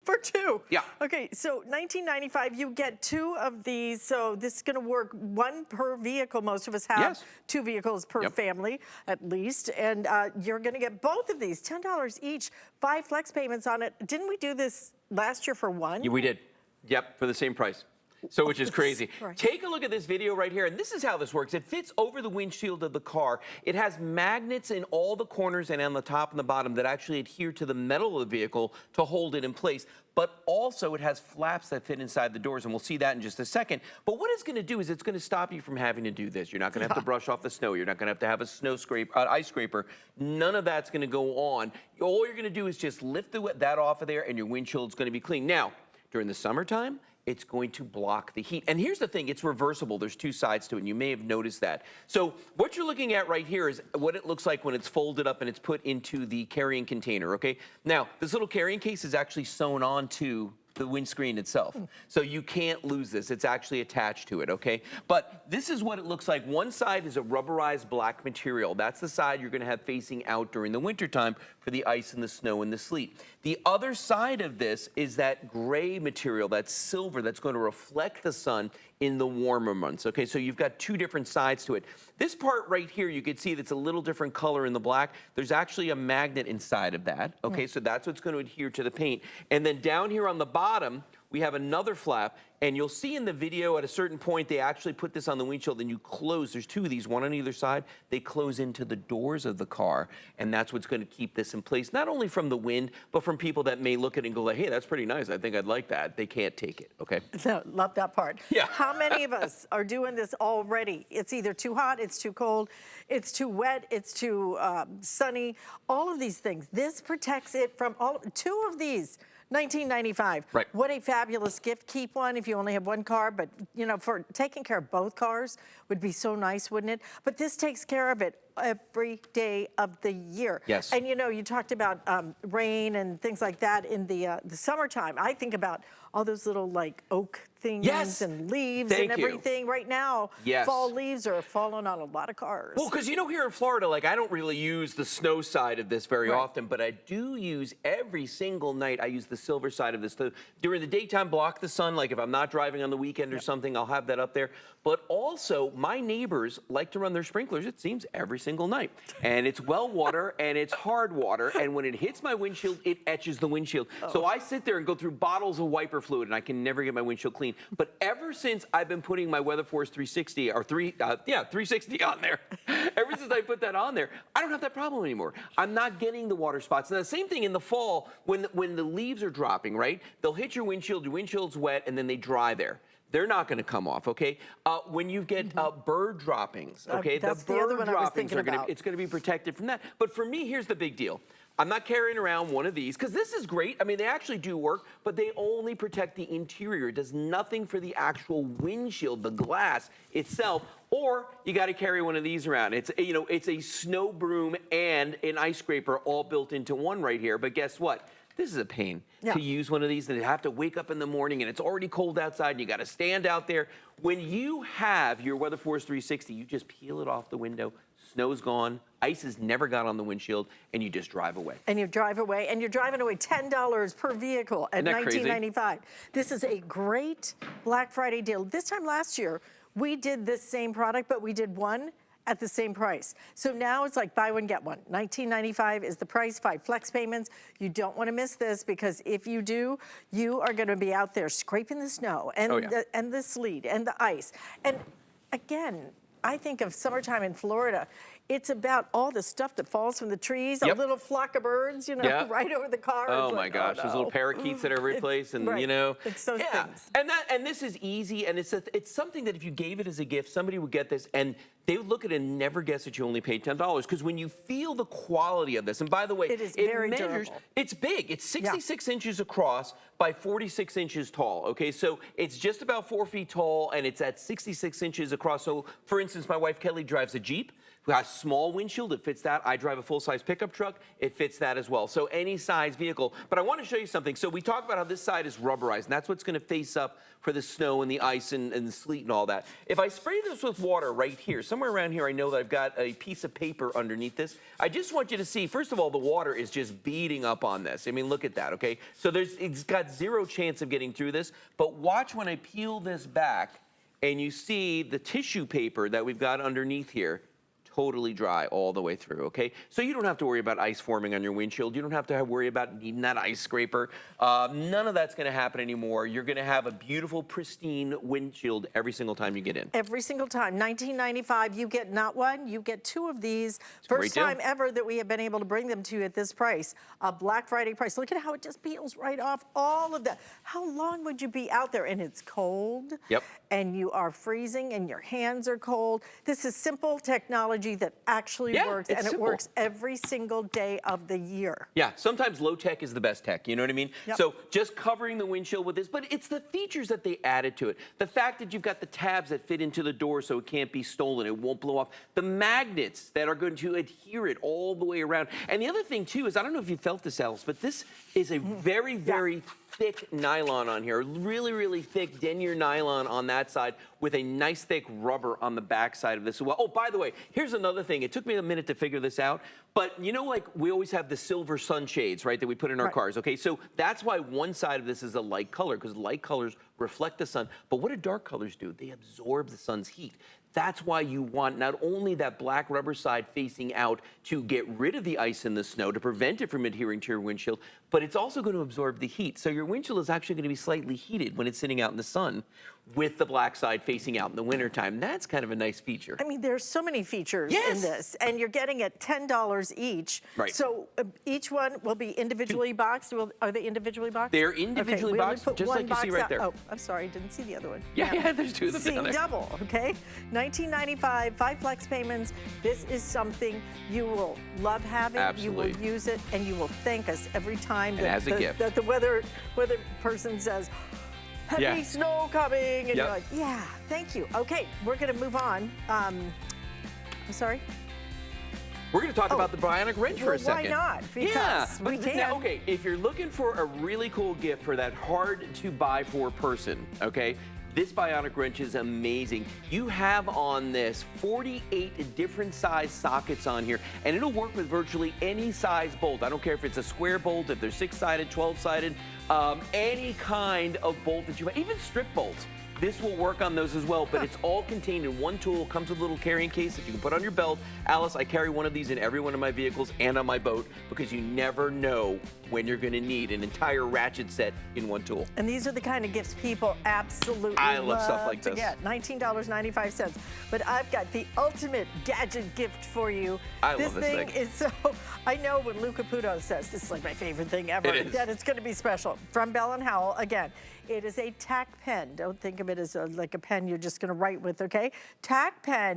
For two? Yeah. Okay, so $19.95, you get two of these, so this is gonna work one per vehicle. Most of us have two vehicles per family, at least, and you're gonna get both of these, $10 each, 5 flex payments on it. Didn't we do this last year for one? Yeah, we did. Yep, for the same price. So, which is crazy. Right. Take a look at this video right here, and this is how this works. It fits over the windshield of the car. It has magnets in all the corners and on the top and the bottom that actually adhere to the metal of the vehicle to hold it in place. But also it has flaps that fit inside the doors, and we'll see that in just a second. But what it's going to do is it's going to stop you from having to do this. You're not going to have to brush off the snow. You're not going to have a ice scraper. None of that's going to go on. All you're going to do is just lift that off of there, and your windshield's going to be clean. Now, during the summertime, it's going to block the heat. And here's the thing, it's reversible. There's two sides to it, and you may have noticed that. So what you're looking at right here is what it looks like when it's folded up and it's put into the carrying container, okay? Now, this little carrying case is actually sewn onto the windscreen itself. So you can't lose this. It's actually attached to it, okay? But this is what it looks like. One side is a rubberized black material. That's the side you're gonna have facing out during the wintertime for the ice and the snow and the sleet. The other side of this is that gray material, that silver, that's going to reflect the sun in the warmer months, okay? So you've got two different sides to it. This part right here, you can see that's a little different color in the black. There's actually a magnet inside of that, okay? So that's what's going to adhere to the paint. And then down here on the bottom, we have another flap, and you'll see in the video at a certain point, they actually put this on the windshield and you close. There's two of these, one on either side. They close into the doors of the car, and that's what's going to keep this in place, not only from the wind, but from people that may look at it and go like, hey, that's pretty nice. I think I'd like that. They can't take it, okay? No, love that part. Yeah. How many of us are doing this already? It's either too hot, it's too cold, it's too wet, it's too sunny, all of these things. This protects it from two of these. $19.95. Right. What a fabulous gift. Keep one if you only have one car, but you know, for taking care of both cars would be so nice, wouldn't it? But this takes care of it every day of the year. Yes. And you know, you talked about rain and things like that in the summertime. I think about all those little like oak things and leaves and everything. Right now, fall leaves are falling on a lot of cars. Well, because you know, here in Florida, like I don't really use the snow side of this very often, but I do use every single night, I use the silver side of this. During the daytime, block the sun, like if I'm not driving on the weekend or something, I'll have that up there. But also, my neighbors like to run their sprinklers, it seems, every single night. And it's well water and it's hard water, and when it hits my windshield, it etches the windshield. So I sit there and go through bottles of wiper fluid, and I can never get my windshield clean. But ever since I've been putting my Weatherforce 360 or 360 on there, ever since I put that on there, I don't have that problem anymore. I'm not getting the water spots. And the same thing in the fall when the leaves are dropping, right? They'll hit your windshield's wet, and then they dry there. They're not going to come off, okay? When you get bird droppings, okay? That's the the other bird one I was droppings thinking are going about. to, it's going to be protected from that. But for me, here's the big deal. I'm not carrying around one of these, because this is great. I mean, they actually do work, but they only protect the interior. It does nothing for the actual windshield, the glass itself. Or you got to carry one of these around. It's, you know, it's a snow broom and an ice scraper all built into one right here. But guess what? This is a pain to use one of these, and you have to wake up in the morning and it's already cold outside and you got to stand out there. When you have your Weatherforce 360, you just peel it off the window, snow's gone, ice has never got on the windshield, and you just drive away. And you drive away, and you're driving away $10 per vehicle at $19.95. This is a great Black Friday deal. This time last year, we did this same product, but we did one at the same price. So now it's like buy one, get one. $19.95 is the price, 5 flex payments. You don't want to miss this, because if you do, you are going to be out there scraping the snow and, and the sleet and the ice. And again, I think of summertime in Florida. It's about all the stuff that falls from the trees, a little flock of birds, you know, right over the car. Oh my gosh, those little parakeets that are every place, and you know, it's those things. And this is easy, and it's something that if you gave it as a gift, somebody would get this, and they would look at it and never guess that you only paid $10. Because when you feel the quality of this, and by the way, it is very durable. It's big. It's 66 inches across by 46 inches tall. Okay, so it's just about 4 feet tall, and it's at 66 inches across. So, for instance, my wife Kelly drives a Jeep. We got a small windshield, it fits that. I drive a full-size pickup truck, it fits that as well. So any size vehicle. But I want to show you something. So we talked about how this side is rubberized, and that's what's going to face up for the snow and the ice and the sleet and all that. If I spray this with water right here, some somewhere around here, I know that I've got a piece of paper underneath this. I just want you to see, first of all, the water is just beating up on this. I mean, look at that, okay? So it's got zero chance of getting through this, but watch when I peel this back and you see the tissue paper that we've got underneath here. Totally dry all the way through, okay? So you don't have to worry about ice forming on your windshield. You don't have to worry about needing that ice scraper. None of that's gonna happen anymore. You're gonna have a beautiful, pristine windshield every single time you get in. Every single time. $19.95, you get not one, you get two of these. First time ever that we have been able to bring them to you at this price, a Black Friday price. Look at how it just peels right off all of that. How long would you be out there and it's cold? Yep. And you are freezing and your hands are cold. This is simple technology that actually works, and it works every single day of the year. Yeah, sometimes low tech is the best tech, you know what I mean? Yep. So just covering the windshield with this, but it's the features that they added to it. The fact that you've got the tabs that fit into the door so it can't be stolen, it won't blow off. The magnets that are going to adhere it all the way around. And the other thing too is, I don't know if you felt this, Alice, but this is a very, very thick nylon on here. Really, really thick denier nylon on that side with a nice thick rubber on the back side of this as well. Oh, by the way, here's another thing. It took me a minute to figure this out, but you know, like we always have the silver sunshades, right, that we put in our cars, okay? So that's why one side of this is a light color, because light colors reflect the sun. But what do dark colors do? They absorb the sun's heat. That's why you want not only that black rubber side facing out to get rid of the ice and the snow, to prevent it from adhering to your windshield, but it's also going to absorb the heat. So your windshield is actually going to be slightly heated when it's sitting out in the sun with the black side facing out in the wintertime. That's kind of a nice feature. I mean, there's so many features in this, and you're getting it $10 each. Right. So each one will be individually boxed. Are they individually boxed? They're individually boxed, just like you see right there. Oh, I'm sorry, didn't see the other one. Yeah, there's two of them See, down there. double, okay? $19.95, 5 flex payments. This is something you will love having. Absolutely. You will use it, and you will thank us every time that, as a gift. that the weather person says, heavy snow coming, and you're like, yeah, thank you. Okay, we're gonna move on. I'm sorry? We're going to talk about the bionic wrench for a second. Why not? Because we can. Now, okay, if you're looking for a really cool gift for that hard to buy for person, okay, this bionic wrench is amazing. You have on this 48 different size sockets on here, and it'll work with virtually any size bolt. I don't care if it's a square bolt, if they're 6-sided, 12-sided, any kind of bolt that you want, even strip bolts. This will work on those as well, but it's all contained in one tool. Comes with a little carrying case that you can put on your belt. Alice, I carry one of these in every one of my vehicles and on my boat because you never know when you're going to need an entire ratchet set in one tool. And these are the kind of gifts people absolutely love stuff like to this. get. $19.95. But I've got the ultimate gadget gift for you. I love this thing. Is so, I know when Lou Caputo says this is like my favorite thing ever, that it's going to be special. From Bell+Howell, again, it is a tack pen. Don't think of it as like a pen you're just going to write with, okay? Tack pen.